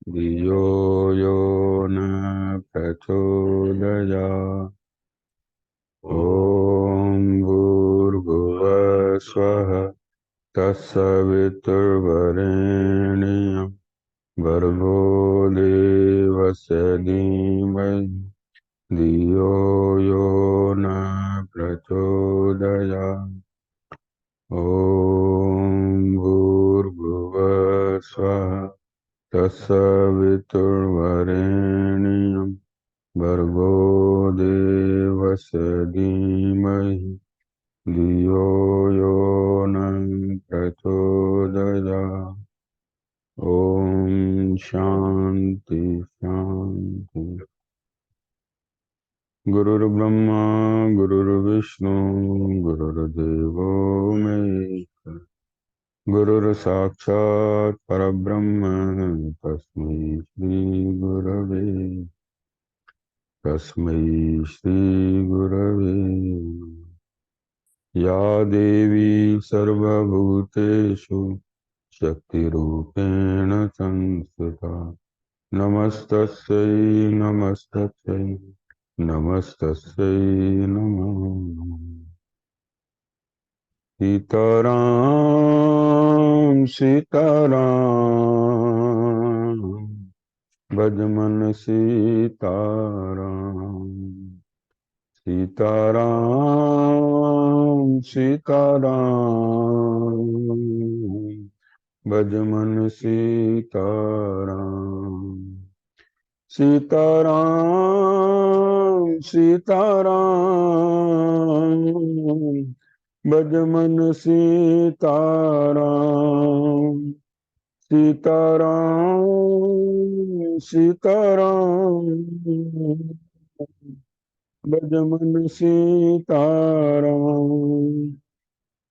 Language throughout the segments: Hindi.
धियो यो न प्रचोदयात्। ॐ भूर्भुवः स्वः तत्सवितुर्वरेण्यं भर्गो देवस्य धीमहि धियो यो न प्रचोदयात्। ॐ भूर्भुवः स्वः तत्सवितुर्वरेण्यं भर्गो देवस्य धीमहि धियो यो न प्रचोदयात्। ओम शांति शांति। गुरुर्ब्रह्मा गुरुर्विष्णु गुरुर्देवो महेश्वरः। गुरुर्साक्षात् परब्रह्म तस्मै श्री गुरवे नमः। या देवी सर्वभूतेषु शक्तिरूपेण संस्थिता नमस्तस्यै नमस्तस्यै नमस्तस्यै नमो नमः। सीताराम सीताराम भजमन सीताराम। सीताराम सीताराम भजमन सीताराम। सीताराम सीताराम भजमन सीताराम। सीताराम सीताराम भजमन सीताराम।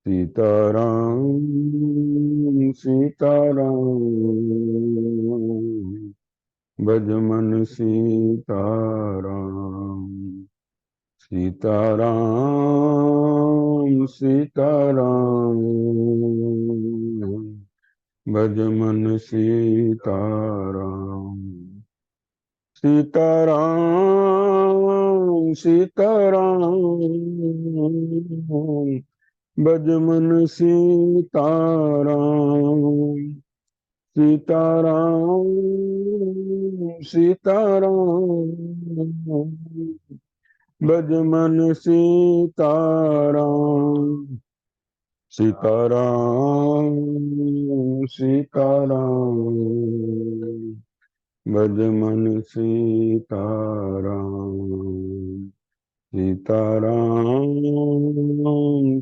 सीताराम सीताराम भजमन सीताराम। सीताराम सीताराम भजमन सीताराम। सीताराम सीताराम भजमन सीताराम। सीताराम सीताराम भजमन सीताराम। सीताराम सीताराम भजमन सीताराम। सीताराम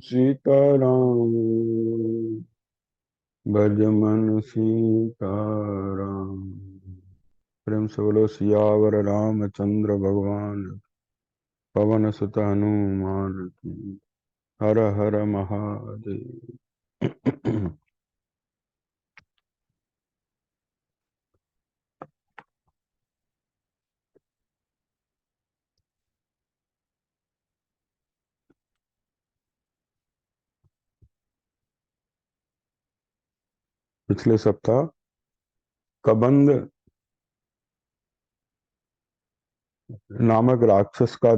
सीताराम भजमन सीताराम। प्रेम से बोलो सियावर रामचंद्र भगवान पवन सुत हनुमान की। हर हर महादेव। पिछले सप्ताह कबंध नामक राक्षस का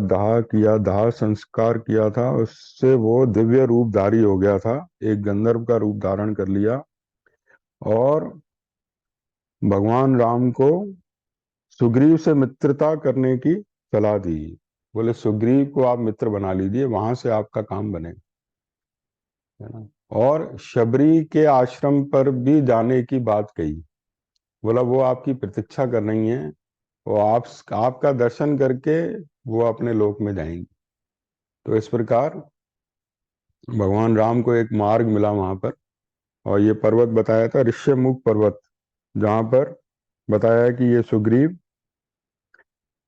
दाह संस्कार किया था। उससे वो दिव्य रूपधारी हो गया था, एक गंधर्व का रूप धारण कर लिया और भगवान राम को सुग्रीव से मित्रता करने की सलाह दी। बोले सुग्रीव को आप मित्र बना लीजिए, वहां से आपका काम बनेगा, है ना। और शबरी के आश्रम पर भी जाने की बात कही। बोला वो आपकी प्रतीक्षा कर रही हैं, वो आपका दर्शन करके वो अपने लोक में जाएंगे। तो इस प्रकार भगवान राम को एक मार्ग मिला वहां पर, और ये पर्वत बताया था ऋष्यमुख पर्वत, जहां पर बताया कि ये सुग्रीव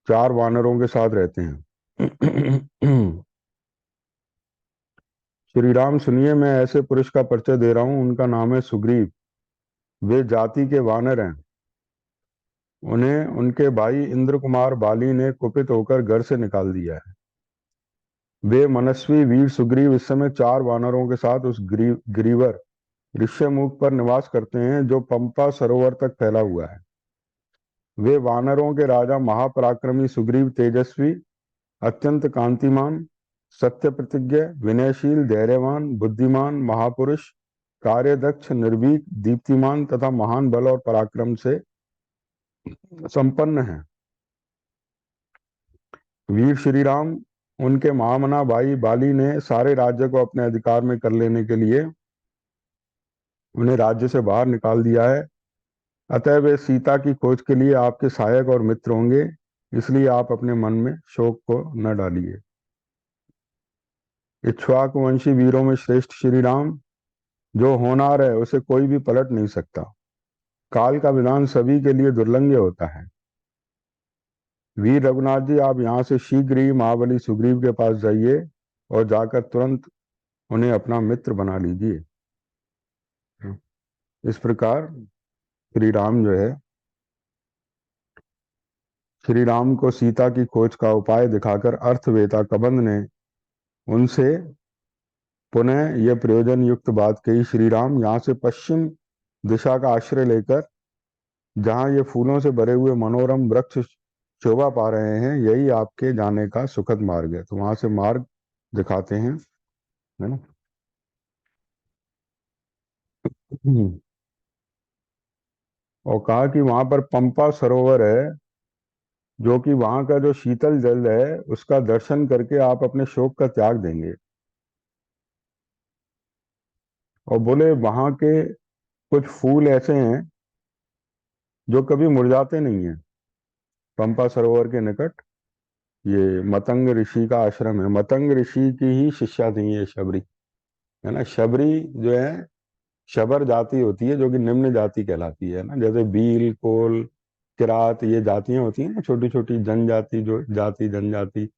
4 वानरों के साथ रहते हैं। श्री राम सुनिए, मैं ऐसे पुरुष का परिचय दे रहा हूं, उनका नाम है सुग्रीव। वे जाति के वानर हैं। उन्हें उनके भाई इंद्र कुमार बाली ने कुपित होकर घर से निकाल दिया है। वे मनस्वी वीर सुग्रीव इस समय 4 वानरों के साथ उस ग्रीवर ऋष्यमुख पर निवास करते हैं, जो पंपा सरोवर तक फैला हुआ है। वे वानरों के राजा महापराक्रमी सुग्रीव तेजस्वी, अत्यंत कांतिमान, सत्य प्रतिज्ञ, विनयशील, धैर्यवान, बुद्धिमान, महापुरुष, कार्यदक्ष, निर्भीक, दीप्तिमान तथा महान बल और पराक्रम से संपन्न है। वीर श्री राम, उनके महामना भाई बाली ने सारे राज्य को अपने अधिकार में कर लेने के लिए उन्हें राज्य से बाहर निकाल दिया है। अतः वे सीता की खोज के लिए आपके सहायक और मित्र होंगे, इसलिए आप अपने मन में शोक को न डालिए। इक्ष्वाकु वंशी वीरों में श्रेष्ठ श्री राम, जो होनार है उसे कोई भी पलट नहीं सकता। काल का विधान सभी के लिए दुर्लंघ्य होता है। वीर रघुनाथ जी, आप यहाँ से शीघ्र ही महाबली सुग्रीव के पास जाइए और जाकर तुरंत उन्हें अपना मित्र बना लीजिए। इस प्रकार श्री राम जो है, श्री राम को सीता की खोज का उपाय दिखाकर अर्थवेता कबंध ने उनसे पुनः यह प्रयोजन युक्त बात कही। श्री राम यहाँ से पश्चिम दिशा का आश्रय लेकर जहाँ ये फूलों से भरे हुए मनोरम वृक्ष शोभा पा रहे हैं, यही आपके जाने का सुखद मार्ग है। तो वहां से मार्ग दिखाते हैं, है ना। और कहा कि वहां पर पंपा सरोवर है, जो कि वहां का जो शीतल जल है उसका दर्शन करके आप अपने शोक का त्याग देंगे। और बोले वहां के कुछ फूल ऐसे हैं जो कभी मुरझाते नहीं है। पंपा सरोवर के निकट ये मतंग ऋषि का आश्रम है। मतंग ऋषि की ही शिष्या थी ये शबरी, है ना। शबरी जो है शबर जाति होती है, जो कि निम्न जाति कहलाती है ना। जैसे भील, कोल, किरात, ये जातियां होती हैं ना, छोटी छोटी जनजाति, जो जाति जनजाति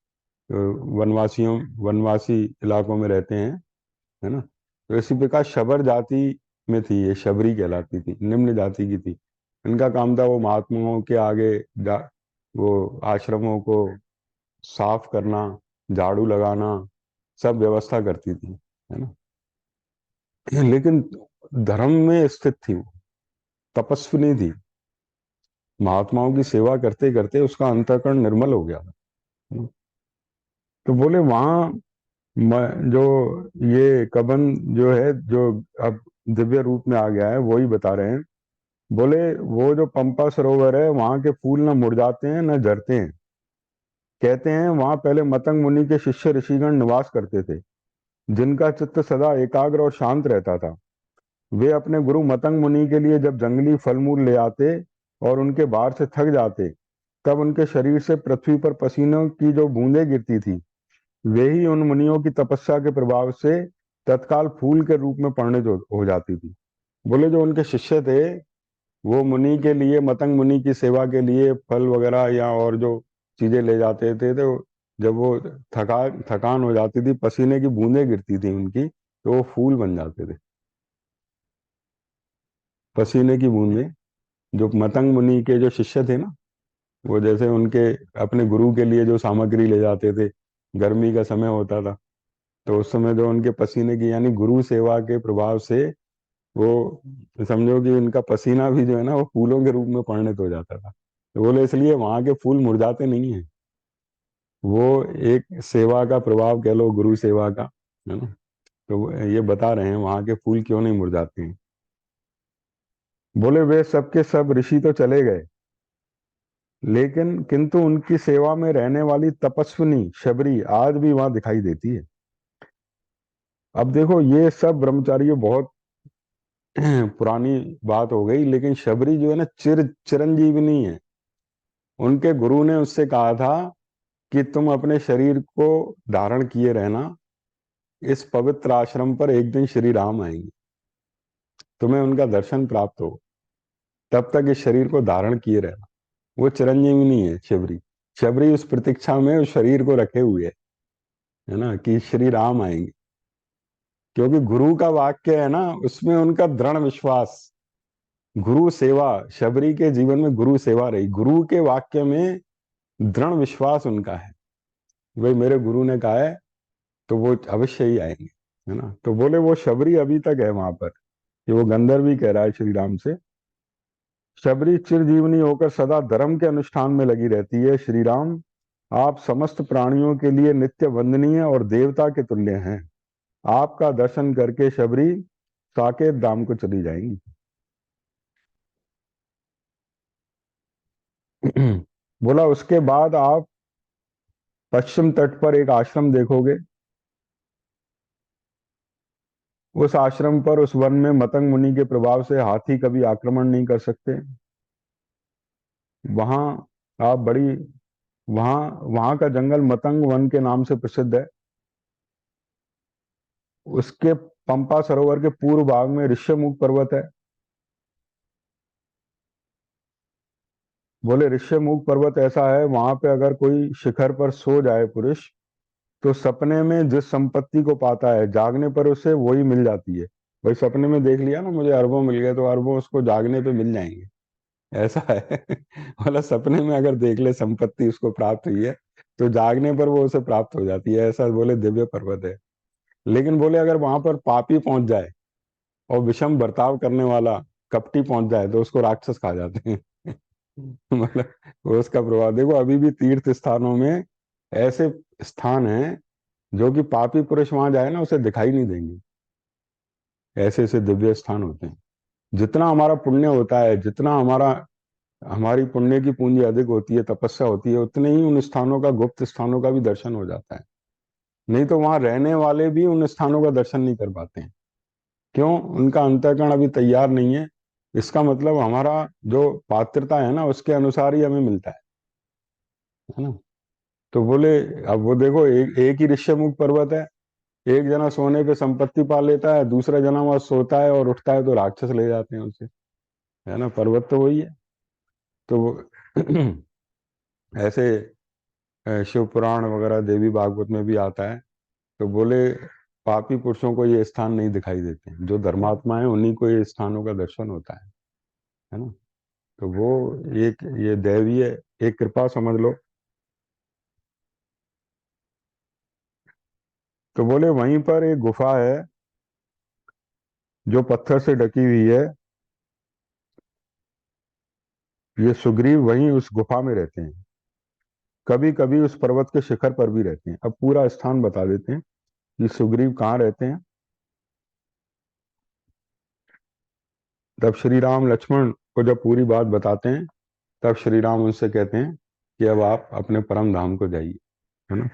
वनवासी इलाकों में रहते हैं, है ना। तो इसी प्रकार शबर जाति में थी ये, शबरी कहलाती थी, निम्न जाति की थी। इनका काम था वो महात्माओं के आगे वो आश्रमों को साफ करना, झाड़ू लगाना, सब व्यवस्था करती थी, है ना। लेकिन धर्म में स्थित थी वो, तपस्विनी थी। महात्माओं की सेवा करते करते उसका अंतःकरण निर्मल हो गया था। तो बोले वहां जो ये कबन जो है, जो अब दिव्य रूप में आ गया है, वही बता रहे हैं। बोले वो जो पंपा सरोवर है, वहां के फूल न मुरझाते हैं न झरते हैं। कहते हैं वहां पहले मतंग मुनि के शिष्य ऋषिगण निवास करते थे, जिनका चित्त सदा एकाग्र और शांत रहता था। वे अपने गुरु मतंग मुनि के लिए जब जंगली फल मूल ले आते और उनके भार से थक जाते, तब उनके शरीर से पृथ्वी पर पसीनों की जो बूंदें गिरती थी, वे ही उन मुनियों की तपस्या के प्रभाव से तत्काल फूल के रूप में परिणत हो जाती थी। बोले जो उनके शिष्य थे, वो मुनि के लिए, मतंग मुनि की सेवा के लिए फल वगैरह या और जो चीजें ले जाते थे, तो जब वो थकान हो जाती थी, पसीने की बूंदें गिरती थी उनकी, तो वो फूल बन जाते थे। पसीने की बूंदें, जो मतंग मुनि के जो शिष्य थे ना, वो जैसे उनके अपने गुरु के लिए जो सामग्री ले जाते थे, गर्मी का समय होता था, तो उस समय जो उनके पसीने की, यानी गुरु सेवा के प्रभाव से वो, समझो कि उनका पसीना भी जो है ना, वो फूलों के रूप में परिणत हो जाता था। तो बोले इसलिए वहां के फूल मुरझाते नहीं है। वो एक सेवा का प्रभाव कह लो, गुरु सेवा का, है ना। तो ये बता रहे हैं वहां के फूल क्यों नहीं मुरझाते हैं। बोले वे सबके सब ऋषि तो चले गए, लेकिन किंतु उनकी सेवा में रहने वाली तपस्विनी शबरी आज भी वहां दिखाई देती है। अब देखो ये सब ब्रह्मचारी बहुत पुरानी बात हो गई, लेकिन शबरी जो है ना, चिरंजीवनी है। उनके गुरु ने उससे कहा था कि तुम अपने शरीर को धारण किए रहना, इस पवित्र आश्रम पर एक दिन श्री राम आएंगे, तुम्हें उनका दर्शन प्राप्त हो, तब तक इस शरीर को धारण किए रहना। वो चिरंजीवनी है शबरी। शबरी उस प्रतीक्षा में उस शरीर को रखे हुए है ना, कि श्री राम आएंगे। क्योंकि गुरु का वाक्य है ना, उसमें उनका दृढ़ विश्वास, गुरु सेवा, शबरी के जीवन में गुरु सेवा रही, गुरु के वाक्य में दृढ़ विश्वास उनका है, भाई मेरे गुरु ने कहा है तो वो अवश्य ही आएंगे, है ना। तो बोले वो शबरी अभी तक है वहां पर, कि वो गंधर्व भी कह रहा है श्री राम से, शबरी चिरजीवनी होकर सदा धर्म के अनुष्ठान में लगी रहती है। श्री राम, आप समस्त प्राणियों के लिए नित्य वंदनीय और देवता के तुल्य हैं। आपका दर्शन करके शबरी साकेत धाम को चली जाएंगी। बोला उसके बाद आप पश्चिम तट पर एक आश्रम देखोगे। उस आश्रम पर, उस वन में मतंग मुनि के प्रभाव से हाथी कभी आक्रमण नहीं कर सकते। वहां आप बड़ी वहां वहां का जंगल मतंग वन के नाम से प्रसिद्ध है। उसके पंपा सरोवर के पूर्व भाग में ऋष्यमुख पर्वत है। बोले ऋष्यमुख पर्वत ऐसा है, वहां पे अगर कोई शिखर पर सो जाए पुरुष, तो सपने में जिस संपत्ति को पाता है, जागने पर उसे वही मिल जाती है। भाई सपने में देख लिया ना मुझे अरबों मिल गए, तो अरबों उसको जागने पे मिल जाएंगे, ऐसा है। मतलब सपने में अगर देख ले संपत्ति उसको प्राप्त हुई है, तो जागने पर वो उसे प्राप्त हो जाती है, ऐसा बोले दिव्य पर्वत है। लेकिन बोले अगर वहां पर पापी पहुंच जाए और विषम बर्ताव करने वाला कपटी पहुंच जाए, तो उसको राक्षस खा जाते हैं। मतलब वो उसका प्रभाव देखो, अभी भी तीर्थ स्थानों में ऐसे स्थान हैं जो कि पापी पुरुष वहां जाए ना उसे दिखाई नहीं देंगे। ऐसे ऐसे दिव्य स्थान होते हैं। जितना हमारा पुण्य होता है, जितना हमारी पुण्य की पूंजी अधिक होती है, तपस्या होती है, उतने ही उन स्थानों का, गुप्त स्थानों का भी दर्शन हो जाता है। नहीं तो वहां रहने वाले भी उन स्थानों का दर्शन नहीं कर पाते हैं। क्यों? उनका अंतःकरण अभी तैयार नहीं है। इसका मतलब हमारा जो पात्रता है ना, उसके अनुसार ही हमें मिलता है ना। तो बोले अब वो देखो, एक ही ऋष्यमुख पर्वत है। एक जना सोने पे संपत्ति पा लेता है, दूसरा जना वहां सोता है और उठता है तो राक्षस ले जाते हैं उसे, है ना। पर्वत तो वही है। तो ऐसे शिव पुराण वगैरह, देवी भागवत में भी आता है। तो बोले पापी पुरुषों को ये स्थान नहीं दिखाई देते, जो धर्मात्मा है उन्हीं को ये स्थानों का दर्शन होता है ना। तो वो एक ये दैवीय एक कृपा समझ लो। तो बोले वहीं पर एक गुफा है जो पत्थर से ढकी हुई है। ये सुग्रीव वहीं उस गुफा में रहते हैं। कभी कभी उस पर्वत के शिखर पर भी रहते हैं। अब पूरा स्थान बता देते हैं कि सुग्रीव कहाँ रहते हैं। तब श्री राम लक्ष्मण को जब पूरी बात बताते हैं, तब श्री राम उनसे कहते हैं कि अब आप अपने परम धाम को जाइए, है ना।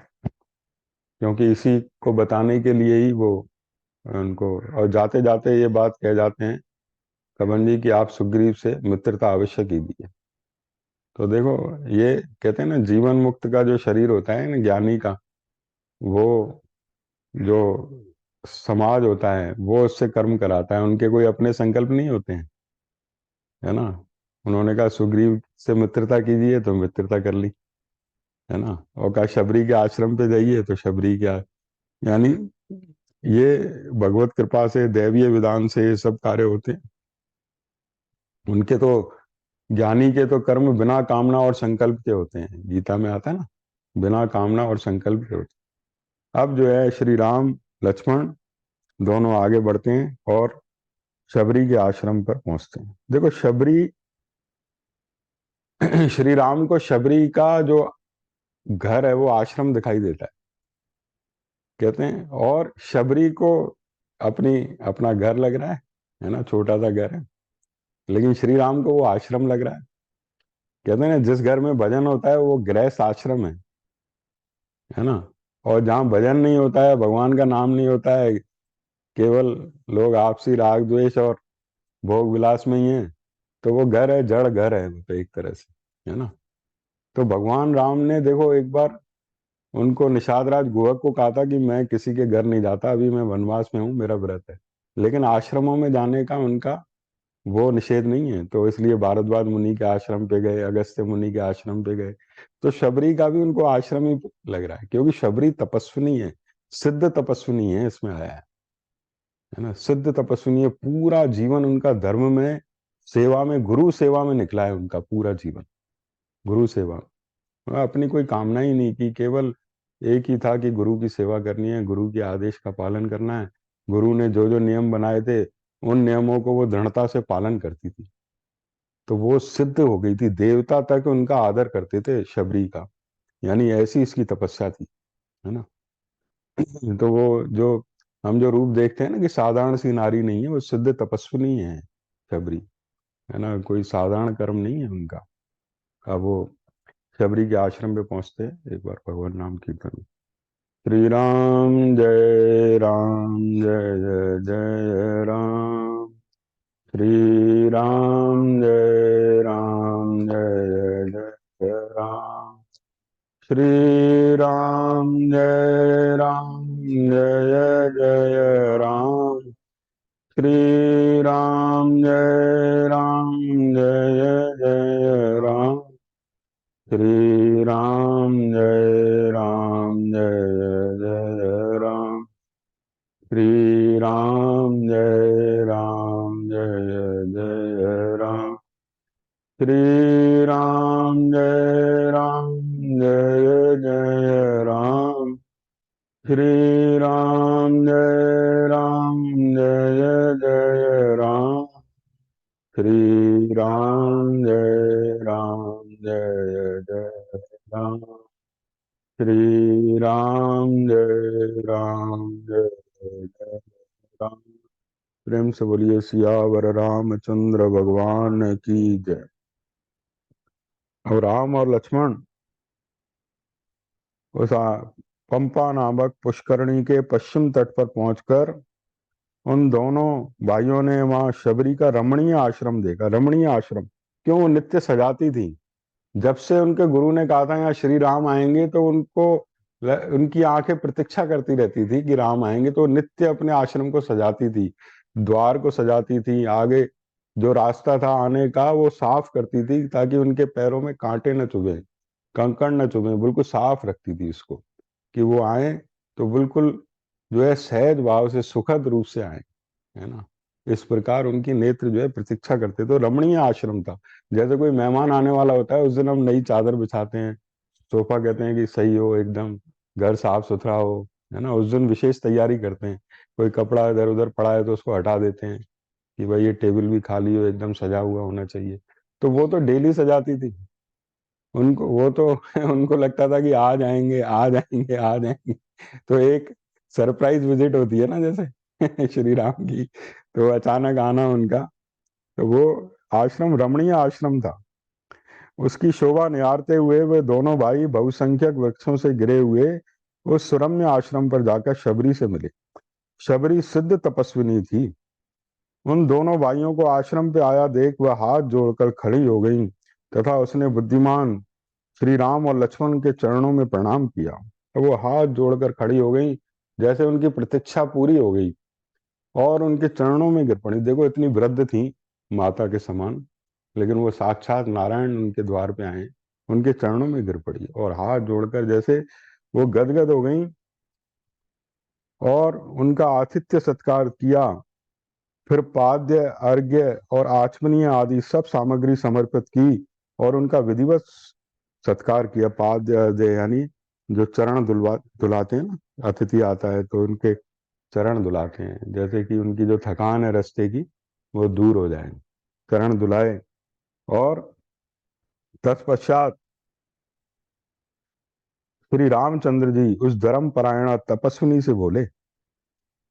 क्योंकि इसी को बताने के लिए ही वो उनको, और जाते जाते ये बात कह जाते हैं कबन जी कि आप सुग्रीव से मित्रता अवश्य कीजिए। तो देखो, ये कहते हैं ना, जीवन मुक्त का जो शरीर होता है ना ज्ञानी का, वो जो समाज होता है वो उससे कर्म कराता है। उनके कोई अपने संकल्प नहीं होते हैं, है ना। उन्होंने कहा सुग्रीव से मित्रता कीजिए तो मित्रता कर ली, है ना। और कहा शबरी के आश्रम पे जाइए तो शबरी के यानी ये भगवत कृपा से, दैवीय विधान से ये सब कार्य होते हैं। उनके तो, ज्ञानी के तो कर्म बिना कामना और संकल्प के होते हैं, गीता में आता है ना, बिना कामना और संकल्प के होते हैं। अब जो है श्री राम लक्ष्मण दोनों आगे बढ़ते हैं और शबरी के आश्रम पर पहुंचते हैं। देखो शबरी, श्री राम को शबरी का जो घर है वो आश्रम दिखाई देता है, कहते हैं। और शबरी को अपनी अपना घर लग रहा है ना, छोटा सा घर है। लेकिन श्री राम को वो आश्रम लग रहा है। कहते हैं ना, जिस घर में भजन होता है वो गृहस्थ आश्रम है ना। और जहाँ भजन नहीं होता है, भगवान का नाम नहीं होता है, केवल लोग आपसी राग द्वेष और भोग विलास में ही है, तो वो घर है, जड़ घर है वो तो एक तरह से, है ना। तो भगवान राम ने देखो एक बार उनको, निषाद राज गुहक को कहा था कि मैं किसी के घर नहीं जाता, अभी मैं वनवास में हूँ, मेरा व्रत है। लेकिन आश्रमों में जाने का उनका वो निषेध नहीं है, तो इसलिए भारद्वाज मुनि के आश्रम पे गए, अगस्त्य मुनि के आश्रम पे गए। तो शबरी का भी उनको आश्रम ही लग रहा है, क्योंकि शबरी तपस्विनी है, सिद्ध तपस्विनी है, इसमें आया है ना। सिद्ध तपस्विनी है, पूरा जीवन उनका धर्म में, सेवा में, गुरु सेवा में निकला है उनका पूरा जीवन, गुरु सेवा। अपनी कोई कामना ही नहीं की, केवल एक ही था कि गुरु की सेवा करनी है, गुरु के आदेश का पालन करना है। गुरु ने जो जो नियम बनाए थे उन नियमों को वो दृढ़ता से पालन करती थी, तो वो सिद्ध हो गई थी, देवता तक उनका आदर करते थे शबरी का। यानी ऐसी इसकी तपस्या थी, है ना। तो वो जो हम जो रूप देखते हैं ना कि साधारण सी नारी नहीं है, वो सिद्ध तपस्विनी है शबरी, है ना, कोई साधारण कर्म नहीं है उनका। अब वो शबरी के आश्रम पे पहुंचते हैं, एक बार भगवान नाम कीर्तन। श्री राम जय जय जय राम, श्री राम जय जय जय राम, श्री राम जय जय राम, श्री राम जय जय राम, श्री राम जय जय राम, श्री जय जय राम, श्री राम जय जय राम, श्री राम जय जय राम, श्री राम जय जय राम, श्री राम जय जय राम। प्रेम से बोलिए सियावर रामचंद्र भगवान की जय। और राम और लक्ष्मण उस पंपा नामक पुष्करणी के पश्चिम तट पर पहुंचकर उन दोनों भाइयों ने वहां शबरी का रमणीय आश्रम देखा। रमणीय आश्रम क्यों? वो नित्य सजाती थी। जब से उनके गुरु ने कहा था यहाँ श्री राम आएंगे, तो उनकी आंखें प्रतीक्षा करती रहती थी कि राम आएंगे, तो नित्य अपने आश्रम को सजाती थी, द्वार को सजाती थी, आगे जो रास्ता था आने का वो साफ करती थी ताकि उनके पैरों में कांटे न चुभे, कंकड़ न चुभे, बिल्कुल साफ रखती थी इसको कि वो आए तो बिल्कुल जो है सहज भाव से सुखद रूप से आए, है ना। इस प्रकार उनकी नेत्र जो है प्रतीक्षा करते। तो रमणीय आश्रम था। जैसे कोई मेहमान आने वाला होता है, उस दिन हम नई चादर बिछाते हैं, सोफा कहते हैं कि सही हो एकदम, घर साफ सुथरा हो, है ना। उस दिन विशेष तैयारी करते हैं। कोई कपड़ा इधर उधर पड़ा है तो उसको हटा देते हैं कि भाई ये टेबल भी खाली हो, एकदम सजा हुआ होना चाहिए। तो वो तो डेली सजाती थी। उनको वो तो उनको लगता था कि आ जाएंगे आ जाएंगे आ जाएंगे। तो एक सरप्राइज विजिट होती है ना जैसे श्री राम की, तो अचानक आना उनका। तो वो आश्रम रमणीय आश्रम था। उसकी शोभा निहारते हुए वे दोनों भाई बहुसंख्यक वृक्षों से घिरे हुए उस सुरम्य आश्रम पर जाकर शबरी से मिले। शबरी सिद्ध तपस्विनी थी। उन दोनों भाइयों को आश्रम पे आया देख वह हाथ जोड़कर खड़ी हो गई तथा उसने बुद्धिमान श्री राम और लक्ष्मण के चरणों में प्रणाम किया। तो वो हाथ जोड़कर खड़ी हो गई, जैसे उनकी प्रतीक्षा पूरी हो गई, और उनके चरणों में गिर पड़ी। देखो इतनी वृद्ध थी, माता के समान, लेकिन वो साक्षात नारायण उनके द्वार पे आए, उनके चरणों में गिर पड़ी और हाथ जोड़कर जैसे वो गदगद हो गई, और उनका आतिथ्य सत्कार किया। फिर पाद्य अर्घ्य और आचमनीय आदि सब सामग्री समर्पित की और उनका विधिवत सत्कार किया। पाद्य अर्घ्य यानी जो चरण धुलाते हैं ना, अतिथि आता है तो उनके चरण धुलाते हैं, जैसे कि उनकी जो थकान है रास्ते की वो दूर हो जाए। चरण धुलाए, और तत्पश्चात श्री रामचंद्र जी उस धर्म परायण तपस्विनी से बोले।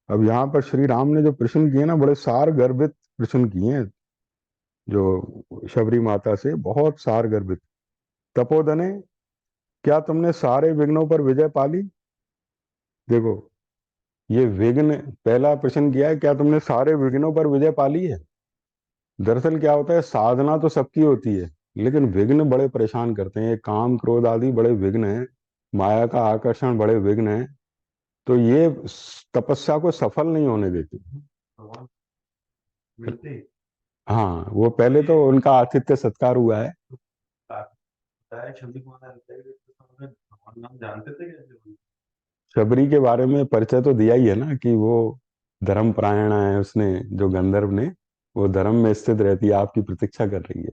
अब यहाँ पर श्री राम ने जो प्रश्न किए ना, बड़े सार गर्भित प्रश्न किए हैं, जो शबरी माता से बहुत सार गर्भित। तपोधने, क्या तुमने सारे विघ्नों पर विजय पाली? देखो, ये विघ्न पहला प्रश्न किया है, क्या तुमने सारे विघ्नों पर विजय पाली है। दरअसल क्या होता है, साधना तो सबकी होती है, लेकिन विघ्न बड़े परेशान करते हैं। काम क्रोध आदि बड़े विघ्न हैं, माया का आकर्षण बड़े विघ्न हैं, तो ये तपस्या को सफल नहीं होने देती। हाँ, वो पहले तो उनका आतिथ्य सत्कार हुआ है। शबरी के बारे में परिचय तो दिया ही है ना कि वो धर्मपरायण है, उसने जो गंधर्व ने, वो धर्म में स्थित रहती है, आपकी प्रतीक्षा कर रही है।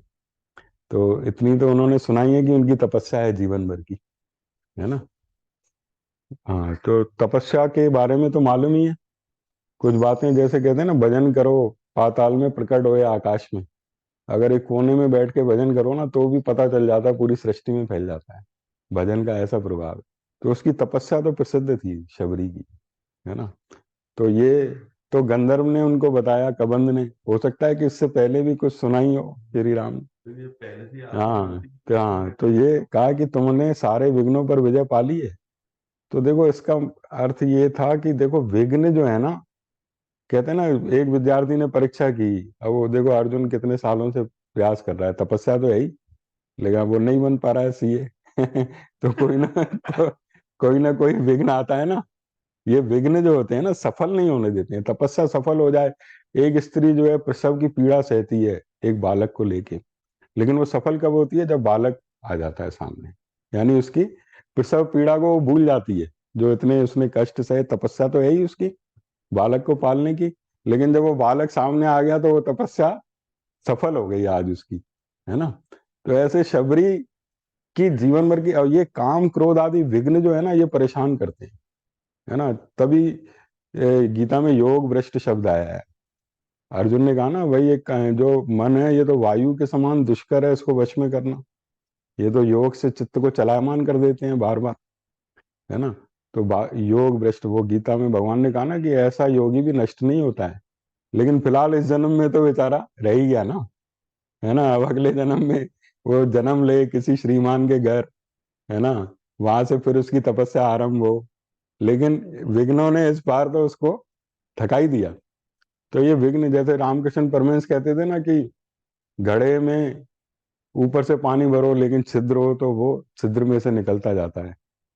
तो इतनी तो उन्होंने सुनाई है कि उनकी तपस्या है जीवन भर की, है ना। हाँ, तो तपस्या के बारे में तो मालूम ही है कुछ बातें, जैसे कहते हैं ना भजन करो पाताल में प्रकट होए आकाश में। अगर एक कोने में बैठ के भजन करो ना तो भी पता चल जाता है, पूरी सृष्टि में फैल जाता है भजन का ऐसा प्रभाव है। तो उसकी तपस्या तो प्रसिद्ध थी शबरी की, है ना। तो ये तो गंधर्व ने उनको बताया, कबंध ने, हो सकता है कि इससे पहले भी कुछ सुना ही हो श्री राम। तो ये पहले से हाँ तो हाँ, तो ये कहा कि तुमने सारे विघ्नों पर विजय पा ली है। तो देखो इसका अर्थ ये था कि देखो विघ्न जो है ना, कहते हैं ना, एक विद्यार्थी ने परीक्षा की, अब वो देखो अर्जुन कितने सालों से प्रयास कर रहा है, तपस्या तो है ही, लेकिन अब वो नहीं बन पा रहा है सीए। तो कोई ना कोई विघ्न आता है ना। ये विघ्न जो होते हैं ना, सफल नहीं होने देते हैं, तपस्या सफल हो जाए। एक स्त्री जो है प्रसव की पीड़ा सहती है एक बालक को लेके, लेकिन वो सफल कब होती है, जब बालक आ जाता है सामने, यानी उसकी प्रसव पीड़ा को वो भूल जाती है, जो इतने उसने कष्ट सहे, तपस्या तो है ही उसकी बालक को पालने की। लेकिन जब वो बालक सामने आ गया तो वो तपस्या सफल हो गई आज उसकी, है ना। तो ऐसे शबरी की जीवन भर की, और ये काम क्रोध आदि विघ्न जो है ना, ये परेशान करते हैं, है ना। तभी गीता में योग भ्रष्ट शब्द आया है। अर्जुन ने कहा ना, भाई एक जो मन है ये तो वायु के समान दुष्कर है, इसको वश में करना। ये तो योग से चित्त को चलायमान कर देते हैं बार बार, है ना। तो योग भ्रष्ट, वो गीता में भगवान ने कहा ना कि ऐसा योगी भी नष्ट नहीं होता है। लेकिन फिलहाल इस जन्म में तो बेचारा रह ही गया ना, है ना। अब अगले जन्म में वो जन्म ले किसी श्रीमान के घर, है ना, वहां से फिर उसकी तपस्या आरंभ हो। लेकिन विघ्नों ने इस बार तो उसको थका ही दिया। तो ये विघ्न, जैसे रामकृष्ण परमहंस कहते थे ना कि घड़े में ऊपर से पानी भरो लेकिन छिद्र हो तो वो छिद्र में से निकलता जाता है,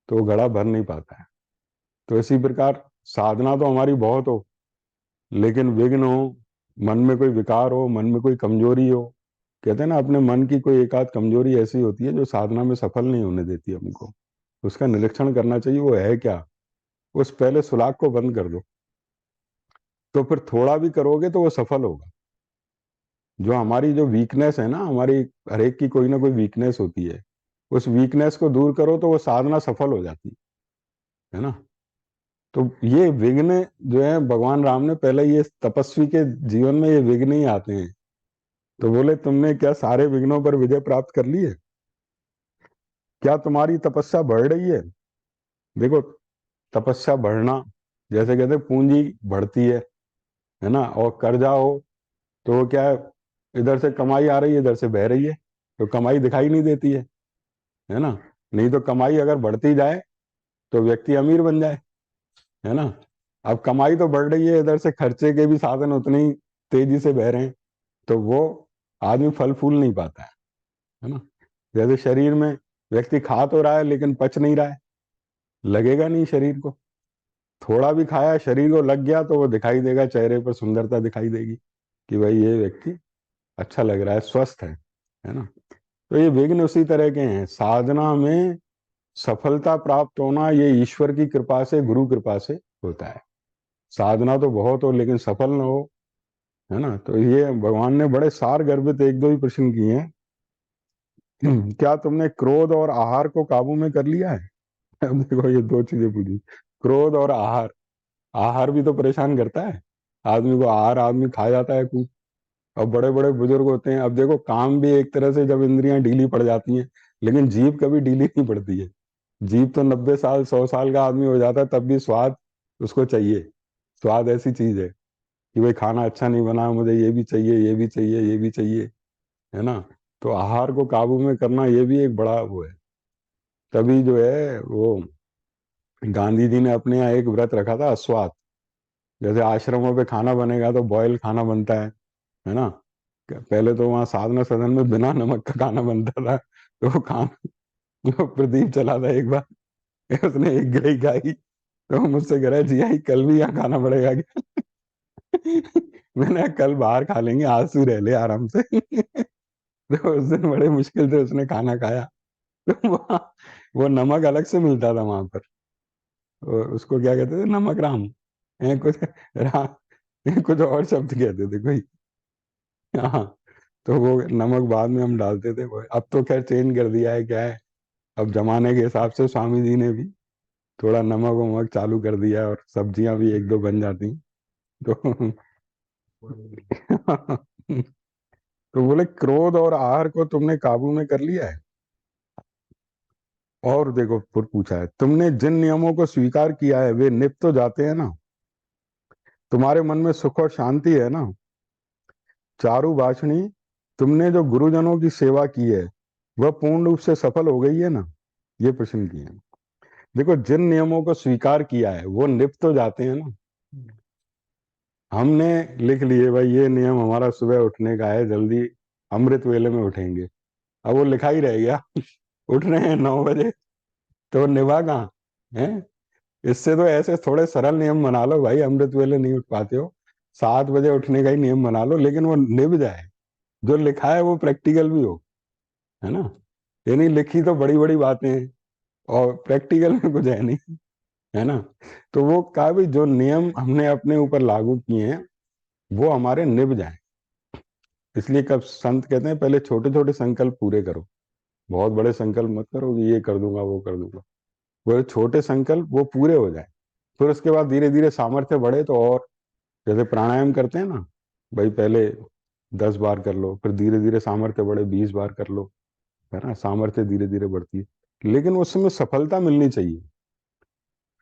तो वो घड़ा भर नहीं पाता है। तो इसी प्रकार साधना तो हमारी बहुत हो, लेकिन विघ्न हो, मन में कोई विकार हो, मन में कोई कमजोरी हो। कहते हैं ना, अपने मन की कोई एक आध कमजोरी ऐसी होती है जो साधना में सफल नहीं होने देती हमको, उसका निरीक्षण करना चाहिए, वो है क्या। उस पहले सुलाक को बंद कर दो, तो फिर थोड़ा भी करोगे तो वो सफल होगा। जो हमारी जो वीकनेस है ना, हमारी हर एक की कोई ना कोई वीकनेस होती है, उस वीकनेस को दूर करो तो वो साधना सफल हो जाती है ना। तो ये विघ्न जो है, भगवान राम ने पहले, ये तपस्वी के जीवन में ये विघ्न ही आते हैं। तो बोले तुमने क्या सारे विघ्नों पर विजय प्राप्त कर ली है? क्या तुम्हारी तपस्या बढ़ रही है? देखो, तपस्या बढ़ना, जैसे कहते हैं पूंजी बढ़ती है ना। और कर्जा हो तो वो क्या है, इधर से कमाई आ रही है, इधर से बह रही है, तो कमाई दिखाई नहीं देती है ना। नहीं तो कमाई अगर बढ़ती जाए तो व्यक्ति अमीर बन जाए, है ना। अब कमाई तो बढ़ रही है, इधर से खर्चे के भी साधन उतने ही तेजी से बह रहे हैं, तो वो आदमी फल फूल नहीं पाता है ना। जैसे शरीर में व्यक्ति खा तो रहा है लेकिन पच नहीं रहा है, लगेगा नहीं शरीर को। थोड़ा भी खाया, शरीर को लग गया तो वो दिखाई देगा, चेहरे पर सुंदरता दिखाई देगी कि भाई ये व्यक्ति अच्छा लग रहा है, स्वस्थ है ना। तो ये विघ्न उसी तरह के हैं। साधना में सफलता प्राप्त होना ये ईश्वर की कृपा से, गुरु कृपा से होता है। साधना तो बहुत हो लेकिन सफल ना हो, है ना। तो ये भगवान ने बड़े सार गर्भित एक दो ही प्रश्न किए हैं। क्या तुमने क्रोध और आहार को काबू में कर लिया है? अब देखो ये दो चीजें पूछी, क्रोध और आहार। आहार भी तो परेशान करता है आदमी को, आहार आदमी खा जाता है खूब। अब बड़े बड़े बुजुर्ग होते हैं, अब देखो काम भी एक तरह से, जब इंद्रियां ढीली पड़ जाती हैं, लेकिन जीभ कभी ढीली नहीं पड़ती है। जीभ तो 90 साल 100 साल का आदमी हो जाता है तब भी स्वाद उसको चाहिए। स्वाद ऐसी चीज है कि भाई खाना अच्छा नहीं बना, मुझे ये भी चाहिए, ये भी चाहिए, ये भी चाहिए, है ना। तो आहार को काबू में करना ये भी एक बड़ा वो है। तभी जो है वो गांधी जी ने अपने यहाँ एक व्रत रखा था, अस्वाद। जैसे आश्रमों पे खाना बनेगा तो बॉयल खाना बनता है ना। पहले तो वहाँ साधना सदन में बिना नमक का खाना बनता था, तो वो खाना, जो प्रदीप चला था एक बार, उसने एक गिरही खाई तो मुझसे कह रहा है, जी आई कल भी यहाँ खाना पड़ेगा क्या? मैंने कहा, कल बाहर खा लेंगे, आज तू रह ले आराम से। तो उस दिन बड़े मुश्किल से उसने खाना खाया। तो वो नमक अलग से मिलता था वहां पर, उसको क्या कहते थे, नमक राम, कुछ कुछ और शब्द कहते थे कोई। हाँ, तो वो नमक बाद में हम डालते थे, वो अब तो खैर चेंज कर दिया है, क्या है, अब जमाने के हिसाब से स्वामी जी ने भी थोड़ा नमक वमक चालू कर दिया है, और सब्जियां भी एक दो बन जाती हैं। तो तो बोले क्रोध और आहार को तुमने काबू में कर लिया है। और देखो फिर पूछा है, तुमने जिन नियमों को स्वीकार किया है वे निप तो जाते हैं ना। तुम्हारे मन में सुख और शांति है ना। चारु भाषणी, तुमने जो गुरुजनों की सेवा की है वह पूर्ण रूप से सफल हो गई है ना। ये प्रश्न किए हैं। देखो जिन नियमों को स्वीकार किया है वो निप तो जाते हैं ना। हमने लिख लिए भाई ये नियम हमारा सुबह उठने का है, जल्दी अमृत वेले में उठेंगे। अब वो लिखा ही रह गया। उठ रहे हैं 9 बजे, तो निभा कहाँ है। इससे तो ऐसे थोड़े सरल नियम बना लो भाई, अमृत वेले नहीं उठ पाते हो, 7 बजे उठने का ही नियम बना लो, लेकिन वो निभ जाए, जो लिखा है वो प्रैक्टिकल भी हो, है ना। ये नहीं लिखी तो बड़ी बड़ी बातें हैं और प्रैक्टिकल में कुछ है नहीं, है ना। तो वो कहा भी जो नियम हमने अपने ऊपर लागू किए हैं वो हमारे निभ जाए। इसलिए कब संत कहते हैं पहले छोटे छोटे संकल्प पूरे करो, बहुत बड़े संकल्प मत करो कि ये कर दूंगा वो कर दूंगा। वो छोटे संकल्प वो पूरे हो जाए, फिर उसके बाद धीरे धीरे सामर्थ्य बढ़े तो और, जैसे प्राणायाम करते हैं ना भाई, पहले 10 बार कर लो, फिर धीरे धीरे सामर्थ्य बढ़े 20 बार कर लो, है ना, सामर्थ्य धीरे धीरे बढ़ती है। लेकिन उस समय सफलता मिलनी चाहिए,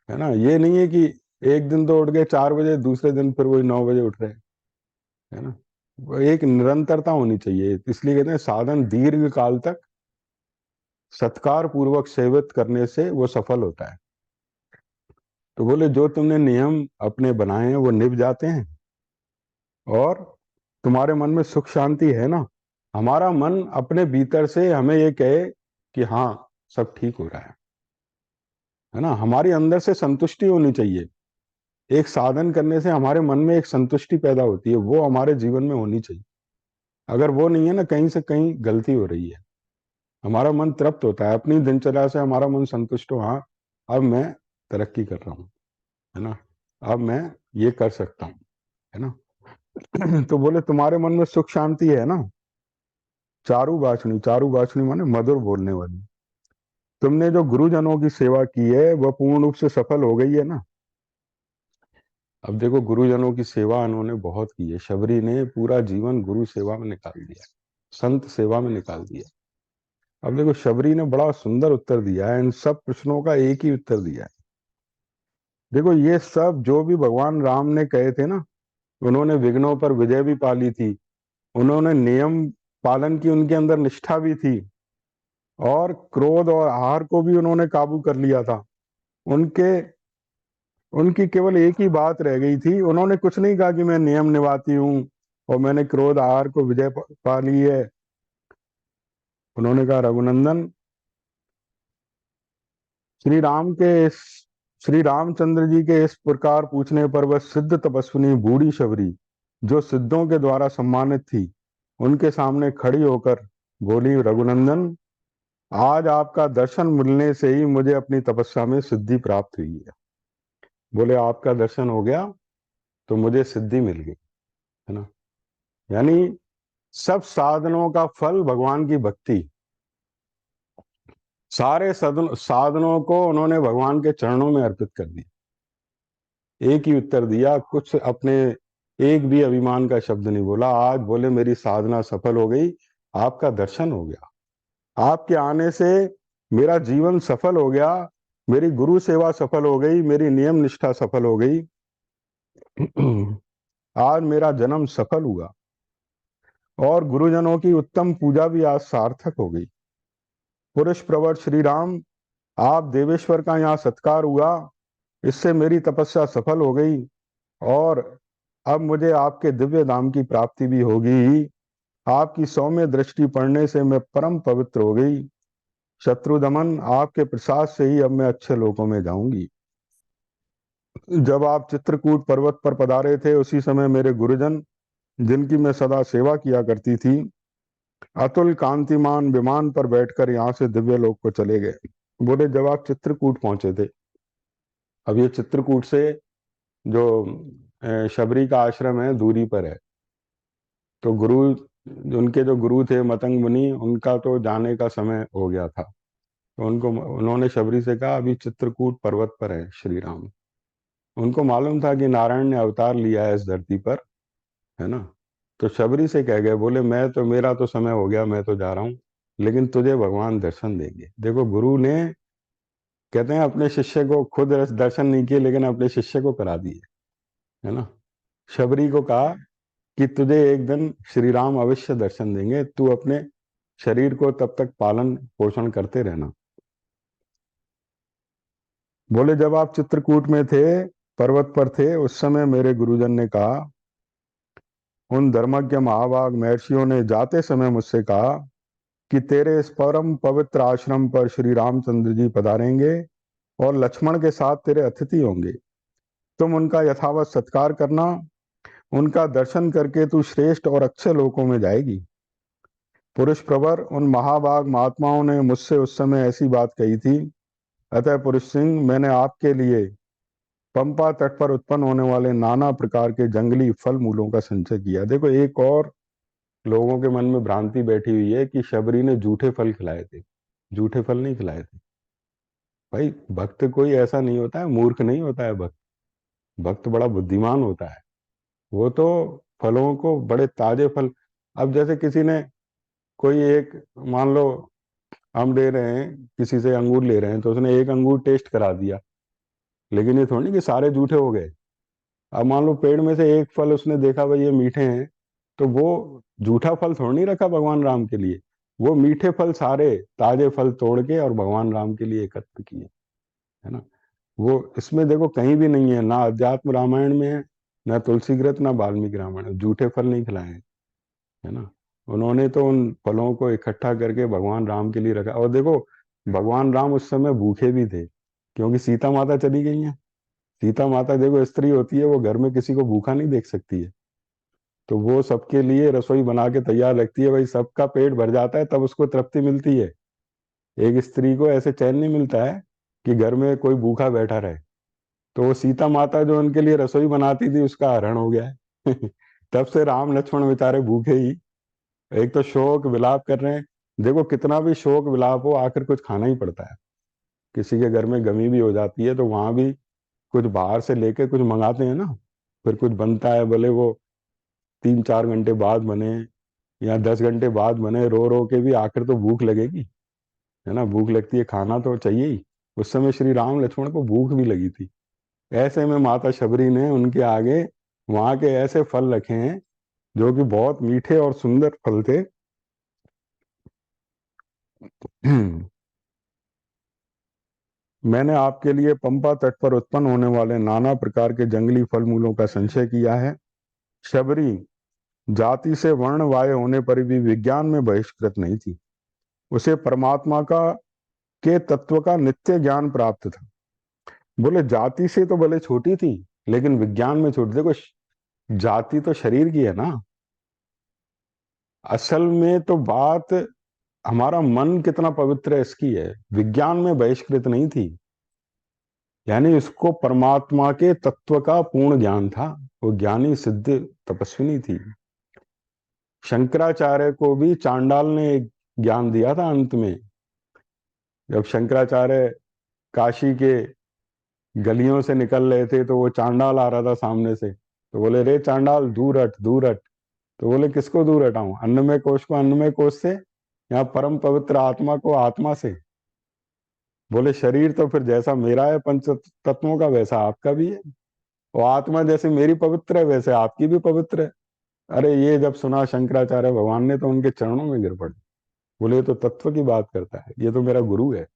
है ना। ये नहीं है कि एक दिन तो उठ गए 4 बजे, दूसरे दिन फिर वही 9 बजे उठ रहे हैं, है ना। वो एक निरंतरता होनी चाहिए। इसलिए कहते हैं साधन दीर्घ काल तक सत्कार पूर्वक सेवित करने से वो सफल होता है। तो बोले जो तुमने नियम अपने बनाए हैं वो निभ जाते हैं, और तुम्हारे मन में सुख शांति है ना। हमारा मन अपने भीतर से हमें ये कहे कि हाँ सब ठीक हो रहा है ना। हमारी अंदर से संतुष्टि होनी चाहिए। एक साधन करने से हमारे मन में एक संतुष्टि पैदा होती है, वो हमारे जीवन में होनी चाहिए। अगर वो नहीं है ना, कहीं से कहीं गलती हो रही है। हमारा मन तृप्त होता है अपनी दिनचर्या से, हमारा मन संतुष्ट हो, हाँ अब मैं तरक्की कर रहा हूँ, है ना, अब मैं ये कर सकता हूँ, है ना। तो बोले तुम्हारे मन में सुख शांति है ना। चारु भाषणी, चारु भाषणी माने मधुर बोलने वाली, तुमने जो गुरुजनों की सेवा की है वह पूर्ण रूप से सफल हो गई है ना। अब देखो गुरुजनों की सेवा उन्होंने बहुत की है, शबरी ने पूरा जीवन गुरु सेवा में निकाल दिया, संत सेवा में निकाल दिया। अब देखो शबरी ने बड़ा सुंदर उत्तर दिया है, इन सब प्रश्नों का एक ही उत्तर दिया है। देखो ये सब जो भी भगवान राम ने कहे थे ना, उन्होंने विघ्नों पर विजय भी पाली थी, उन्होंने नियम पालन की, उनके अंदर निष्ठा भी थी, और क्रोध और आहार को भी उन्होंने काबू कर लिया था। उनके उनकी केवल एक ही बात रह गई थी, उन्होंने कुछ नहीं कहा कि मैं नियम निभाती हूँ और मैंने क्रोध आहार को विजय पा ली है। उन्होंने कहा रघुनंदन, श्री राम के इस श्री रामचंद्र जी के इस प्रकार पूछने पर वह सिद्ध तपस्विनी बूढ़ी शबरी, जो सिद्धों के द्वारा सम्मानित थी, उनके सामने खड़ी होकर बोली, रघुनंदन, आज आपका दर्शन मिलने से ही मुझे अपनी तपस्या में सिद्धि प्राप्त हुई है। बोले आपका दर्शन हो गया तो मुझे सिद्धि मिल गई, है ना। यानी सब साधनों का फल भगवान की भक्ति। सारे साधनों को उन्होंने भगवान के चरणों में अर्पित कर दिया। एक ही उत्तर दिया, कुछ अपने एक भी अभिमान का शब्द नहीं बोला। आज बोले मेरी साधना सफल हो गई, आपका दर्शन हो गया, आपके आने से मेरा जीवन सफल हो गया, मेरी गुरु सेवा सफल हो गई, मेरी नियम निष्ठा सफल हो गई। आज मेरा जन्म सफल हुआ, और गुरुजनों की उत्तम पूजा भी आज सार्थक हो गई। पुरुष प्रवर श्री राम, आप देवेश्वर का यहाँ सत्कार हुआ, इससे मेरी तपस्या सफल हो गई, और अब मुझे आपके दिव्य धाम की प्राप्ति भी होगी। आपकी सौम्य दृष्टि पड़ने से मैं परम पवित्र हो गई। शत्रु दमन, आपके प्रसाद से ही अब मैं अच्छे लोकों में जाऊंगी। जब आप चित्रकूट पर्वत पर पधारे थे उसी समय मेरे गुरुजन, जिनकी मैं सदा सेवा किया करती थी, अतुल कांतिमान विमान पर बैठकर यहाँ से दिव्य लोक को चले गए। बोले जब आप चित्रकूट पहुंचे थे, अब ये चित्रकूट से जो शबरी का आश्रम है दूरी पर है, तो गुरु, उनके जो गुरु थे मतंग मुनि, उनका तो जाने का समय हो गया था। तो उन्होंने शबरी से कहा अभी चित्रकूट पर्वत पर है श्री राम। उनको मालूम था कि नारायण ने अवतार लिया है इस धरती पर, है ना। तो शबरी से कह गए, बोले मैं तो, मेरा तो समय हो गया, मैं तो जा रहा हूँ, लेकिन तुझे भगवान दर्शन देंगे। देखो गुरु ने, कहते हैं अपने शिष्य को खुद दर्शन नहीं किए, लेकिन अपने शिष्य को करा दिए, है ना। शबरी को कहा कि तुझे एक दिन श्री राम अवश्य दर्शन देंगे, तू अपने शरीर को तब तक पालन पोषण करते रहना। बोले जब आप चित्रकूट में थे, पर्वत पर थे, उस समय मेरे गुरुजन ने कहा, उन धर्मज्ञ महाभाग महर्षियों ने जाते समय मुझसे कहा कि तेरे इस परम पवित्र आश्रम पर श्री रामचंद्र जी पधारेंगे और लक्ष्मण के साथ तेरे अतिथि होंगे। तुम उनका यथावत सत्कार करना, उनका दर्शन करके तू श्रेष्ठ और अच्छे लोकों में जाएगी। पुरुष प्रवर उन महाभाग महात्माओं ने मुझसे उस समय ऐसी बात कही थी। अतः पुरुष सिंह, मैंने आपके लिए पंपा तट पर उत्पन्न होने वाले नाना प्रकार के जंगली फल मूलों का संचय किया। देखो एक और लोगों के मन में भ्रांति बैठी हुई है कि शबरी ने जूठे फल खिलाए थे। जूठे फल नहीं खिलाए थे भाई। भक्त कोई ऐसा नहीं होता है, मूर्ख नहीं होता है भक्त। भक्त बड़ा बुद्धिमान होता है। वो तो फलों को, बड़े ताजे फल, अब जैसे किसी ने, कोई एक, मान लो हम ले रहे हैं किसी से अंगूर ले रहे हैं, तो उसने एक अंगूर टेस्ट करा दिया, लेकिन ये थोड़ी कि सारे जूठे हो गए। अब मान लो पेड़ में से एक फल उसने देखा भाई ये मीठे हैं, तो वो जूठा फल थोड़ा नहीं रखा भगवान राम के लिए। वो मीठे फल सारे, ताजे फल तोड़ के और भगवान राम के लिए एकत्र किए, है ना। वो इसमें देखो कहीं भी नहीं है, ना अध्यात्म रामायण में है, ना तुलसीकृत, ना वाल्मीकि रामायण में जूठे फल नहीं खिलाए हैं, है ना। उन्होंने तो उन फलों को इकट्ठा करके भगवान राम के लिए रखा। और देखो भगवान राम उस समय भूखे भी थे, क्योंकि सीता माता चली गई है। सीता माता देखो स्त्री होती है, वो घर में किसी को भूखा नहीं देख सकती है, तो वो सबके लिए रसोई बना के तैयार रखती है भाई। सबका पेट भर जाता है तब उसको तृप्ति मिलती है। एक स्त्री को ऐसे चैन नहीं मिलता है कि घर में कोई भूखा बैठा रहे। तो वो सीता माता जो उनके लिए रसोई बनाती थी, उसका हरण हो गया है। तब से राम लक्ष्मण बेचारे भूखे ही, एक तो शोक विलाप कर रहे हैं। देखो कितना भी शोक विलाप हो, आखिर कुछ खाना ही पड़ता है। किसी के घर में गमी भी हो जाती है तो वहां भी कुछ बाहर से लेके कुछ मंगाते हैं ना, फिर कुछ बनता है, भले वो 3-4 घंटे बाद बने या 10 घंटे बाद बने, रो रो के भी आखिर तो भूख लगेगी, है ना। भूख लगती है, खाना तो चाहिए ही। उस समय श्री राम लक्ष्मण को भूख भी लगी थी। ऐसे में माता शबरी ने उनके आगे वहां के ऐसे फल रखे हैं जो कि बहुत मीठे और सुंदर फल थे। मैंने आपके लिए पंपा तट पर उत्पन्न होने वाले नाना प्रकार के जंगली फल मूलों का संचय किया है। शबरी जाति से वर्ण वाय होने पर भी विज्ञान में बहिष्कृत नहीं थी। उसे परमात्मा का के तत्व का नित्य ज्ञान प्राप्त था। बोले जाति से तो भले छोटी थी, लेकिन विज्ञान में छोटी। देखो जाति तो शरीर की है ना, असल में तो बात हमारा मन कितना पवित्र है इसकी है। विज्ञान में बहिष्कृत नहीं थी, यानी इसको परमात्मा के तत्व का पूर्ण ज्ञान था। वो ज्ञानी सिद्ध तपस्विनी थी। शंकराचार्य को भी चांडाल ने एक ज्ञान दिया था अंत में। जब शंकराचार्य काशी के गलियों से निकल रहे थे, तो वो चांडाल आ रहा था सामने से, तो बोले रे चांडाल दूर हट दूर हट। तो बोले किसको दूर हटाऊं, अन्नमय कोश को अन्नमय कोश से, या परम पवित्र आत्मा को आत्मा से। बोले शरीर तो फिर जैसा मेरा है पंच तत्वों का, वैसा आपका भी है। और आत्मा जैसे मेरी पवित्र है, वैसे आपकी भी पवित्र है। अरे ये जब सुना शंकराचार्य भगवान ने, तो उनके चरणों में गिर पड़े। बोले ये तो तत्व की बात करता है, ये तो मेरा गुरु है।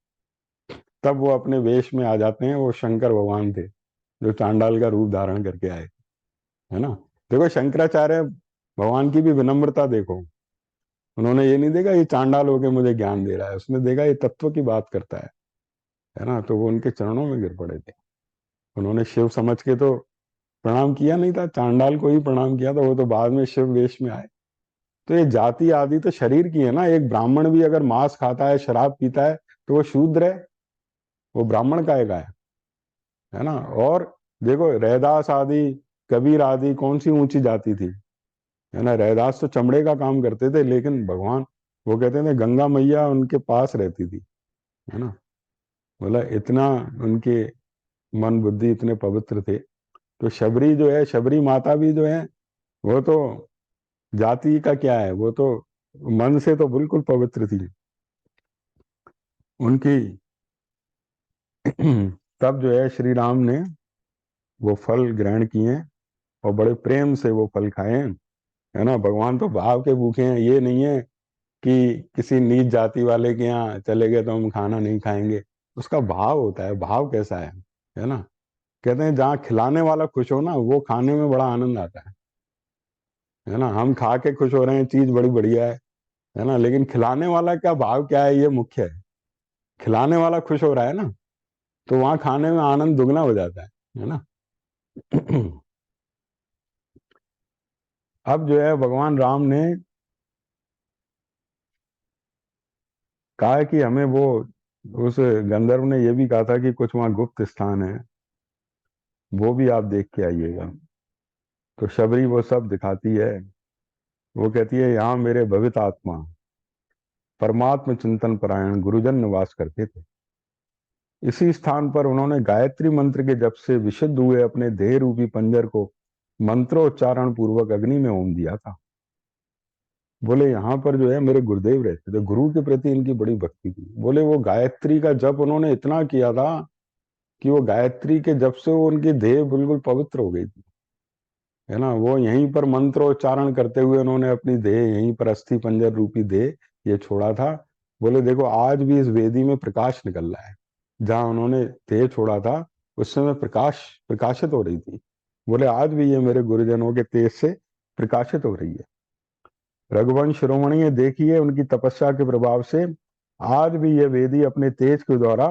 तब वो अपने वेश में आ जाते हैं। वो शंकर भगवान थे जो चांडाल का रूप धारण करके आए, है ना। देखो शंकराचार्य भगवान की भी विनम्रता देखो। उन्होंने ये नहीं देखा ये चांडाल होके मुझे ज्ञान दे रहा है, उसने देखा ये तत्व की बात करता है ना। तो वो उनके चरणों में गिर पड़े थे। उन्होंने शिव समझ के तो प्रणाम किया नहीं था, चांडाल को ही प्रणाम किया था। वो तो बाद में शिव वेश में आए। तो ये जाति आदि तो शरीर की है ना। एक ब्राह्मण भी अगर मांस खाता है, शराब पीता है, तो वो शूद्र है, वो ब्राह्मण का है ना। और देखो रैदास आदि, कबीर आदि कौन सी ऊंची जाति थी, है ना। रैदास तो चमड़े का काम करते थे, लेकिन भगवान, वो कहते थे गंगा मैया उनके पास रहती थी, है ना। बोला इतना उनके मन बुद्धि इतने पवित्र थे। तो शबरी जो है, शबरी माता भी जो है, वो तो जाति का क्या है, वो तो मन से तो बिल्कुल पवित्र थी उनकी। तब जो है श्री राम ने वो फल ग्रहण किए और बड़े प्रेम से वो फल खाए, है ना। भगवान तो भाव के भूखे हैं, ये नहीं है कि किसी नीच जाति वाले के यहाँ चले गए तो हम खाना नहीं खाएंगे। उसका भाव होता है, भाव कैसा है ना। कहते हैं जहाँ खिलाने वाला खुश हो ना, वो खाने में बड़ा आनंद आता है ना। हम खा के खुश हो रहे हैं, चीज बड़ी बढ़िया है ना, लेकिन खिलाने वाला का भाव क्या है, ये मुख्य है। खिलाने वाला खुश हो रहा है ना, तो वहां खाने में आनंद दुगना हो जाता है ना। अब जो है भगवान राम ने कहा कि हमें वो, उस गंधर्व ने ये भी कहा था कि कुछ वहाँ गुप्त स्थान है, वो भी आप देख के आइएगा। तो शबरी वो सब दिखाती है। वो कहती है यहाँ मेरे भवित आत्मा परमात्म चिंतन परायण गुरुजन निवास करते थे। इसी स्थान पर उन्होंने गायत्री मंत्र के जप से विशुद्ध हुए अपने देह रूपी पंजर को मंत्रोच्चारण पूर्वक अग्नि में होम दिया था। बोले यहाँ पर जो है मेरे गुरुदेव रहते थे, गुरु के प्रति इनकी बड़ी भक्ति थी। बोले वो गायत्री का जप उन्होंने इतना किया था कि वो गायत्री के जप से वो उनकी देह बिल्कुल पवित्र हो गई थी, है ना। वो यहीं पर मंत्रोच्चारण करते हुए उन्होंने अपनी देह यहीं पर अस्थि पंजर रूपी देह ये छोड़ा था। बोले देखो आज भी इस वेदी में प्रकाश निकल रहा है, जहां उन्होंने देह छोड़ा था उस समय प्रकाश प्रकाशित हो रही थी। बोले आज भी ये मेरे गुरुजनों के तेज से प्रकाशित हो रही है। रघुवंश शिरोमणि ये देखिए उनकी तपस्या के प्रभाव से आज भी यह वेदी अपने तेज के द्वारा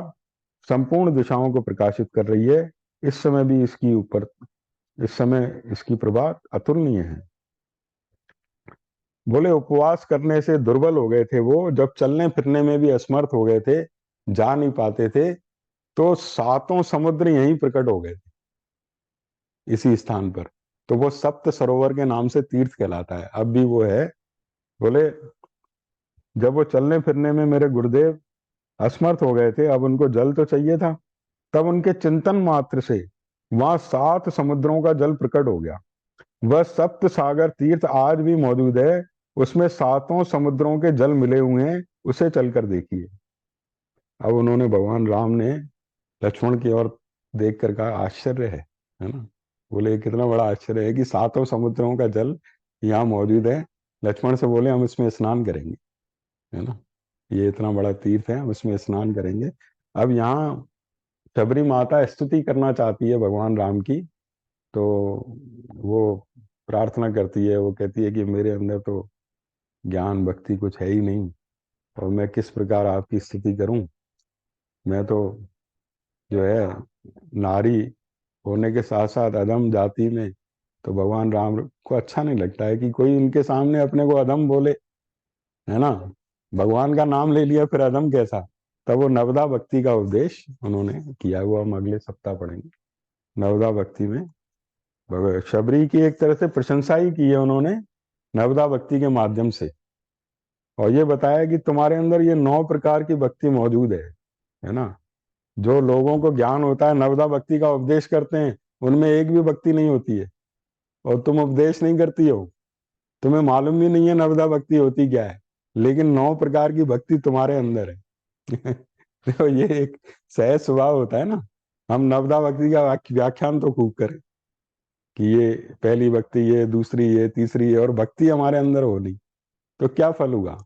संपूर्ण दिशाओं को प्रकाशित कर रही है। इस समय भी इसकी ऊपर, इस समय इसकी प्रभा अतुलनीय है। बोले उपवास करने से दुर्बल हो गए थे वो, जब चलने फिरने में भी असमर्थ हो गए थे, जा नहीं पाते थे, तो सातों समुद्र यहीं प्रकट हो गए थे इसी स्थान पर। तो वो सप्त सरोवर के नाम से तीर्थ कहलाता है, अब भी वो है। बोले जब वो चलने फिरने में मेरे गुरुदेव असमर्थ हो गए थे, अब उनको जल तो चाहिए था, तब उनके चिंतन मात्र से वहां सात समुद्रों का जल प्रकट हो गया। वह सप्त सागर तीर्थ आज भी मौजूद है, उसमें सातों समुद्रों के जल मिले हुए हैं, उसे चलकर देखिए। अब उन्होंने, भगवान राम ने लक्ष्मण की ओर देख कर कहा आश्चर्य है ना। बोले कितना बड़ा आश्चर्य है कि सातों समुद्रों का जल यहाँ मौजूद है। लक्ष्मण से बोले हम इसमें स्नान करेंगे, है ना। ये इतना बड़ा तीर्थ है, हम इसमें स्नान करेंगे। अब यहाँ शबरी माता स्तुति करना चाहती है भगवान राम की। तो वो प्रार्थना करती है, वो कहती है कि मेरे अंदर तो ज्ञान भक्ति कुछ है ही नहीं, और मैं किस प्रकार आपकी स्तुति करूं। मैं तो जो है नारी होने के साथ साथ अधम जाति में, तो भगवान राम को अच्छा नहीं लगता है कि कोई उनके सामने अपने को अधम बोले, है ना। भगवान का नाम ले लिया फिर अधम कैसा। तब वो नवदा भक्ति का उपदेश उन्होंने किया, हुआ हम अगले सप्ताह पढ़ेंगे। नवदा भक्ति में शबरी की एक तरह से प्रशंसा ही की है उन्होंने नवदा भक्ति के माध्यम से, और ये बताया कि तुम्हारे अंदर ये 9 प्रकार की भक्ति मौजूद है ना। जो लोगों को ज्ञान होता है नवदा भक्ति का उपदेश करते हैं, उनमें एक भी भक्ति नहीं होती है, और तुम उपदेश नहीं करती हो, तुम्हें मालूम भी नहीं है नवदा भक्ति होती क्या है, लेकिन 9 प्रकार की भक्ति तुम्हारे अंदर है। तो ये एक सहज स्वभाव होता है ना। हम नवदा भक्ति का व्याख्यान तो खूब करें कि ये पहली भक्ति, ये दूसरी, ये तीसरी, ये, और भक्ति हमारे अंदर हो नहीं तो क्या फल हुआ।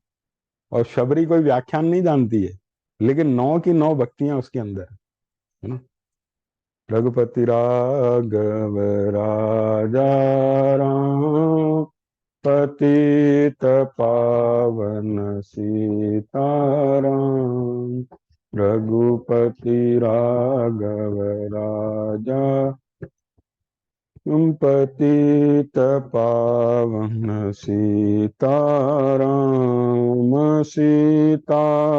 और शबरी कोई व्याख्यान नहीं जानती है, लेकिन 9 की 9 भक्तियां उसके अंदर है ना। रघुपति राघव राजा राम, पतित पावन सीताराम। रघुपति राघव राजा, पतित पावन सीताराम। सीताराम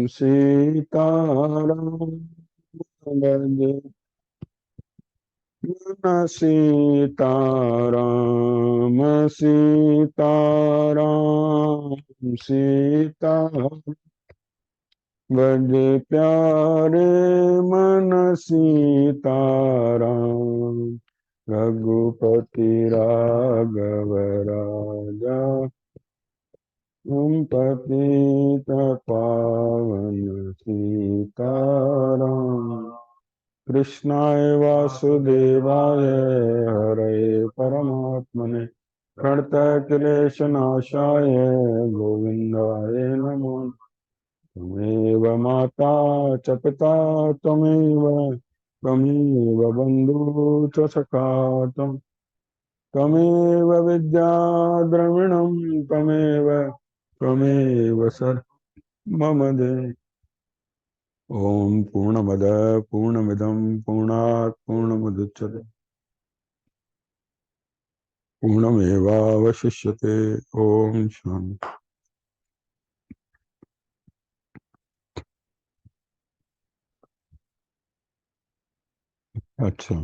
सीताराम, सीताराम सीताराम सीताराम, बज प्यारे मन सीताराम। रघुपति राघव राजा, तुम पतित पावन सीताराम। कृष्णाय वासुदेवाय हरे परमात्मने, प्रणतः क्लेशनाशाय गोविन्दाय नमो। त्वमेव माता च पिता त्वमेव, त्वमेव बन्धुः च सखा त्वम्, त्वमेव विद्या द्रविणं त्वमेव, त्वमेव मम देहि। ओम पूर्णमद पूर्णमिदं पूर्णात् पूर्णमुदच्यते पूर्णमेवावशिष्यते। ओम शांति। अच्छा।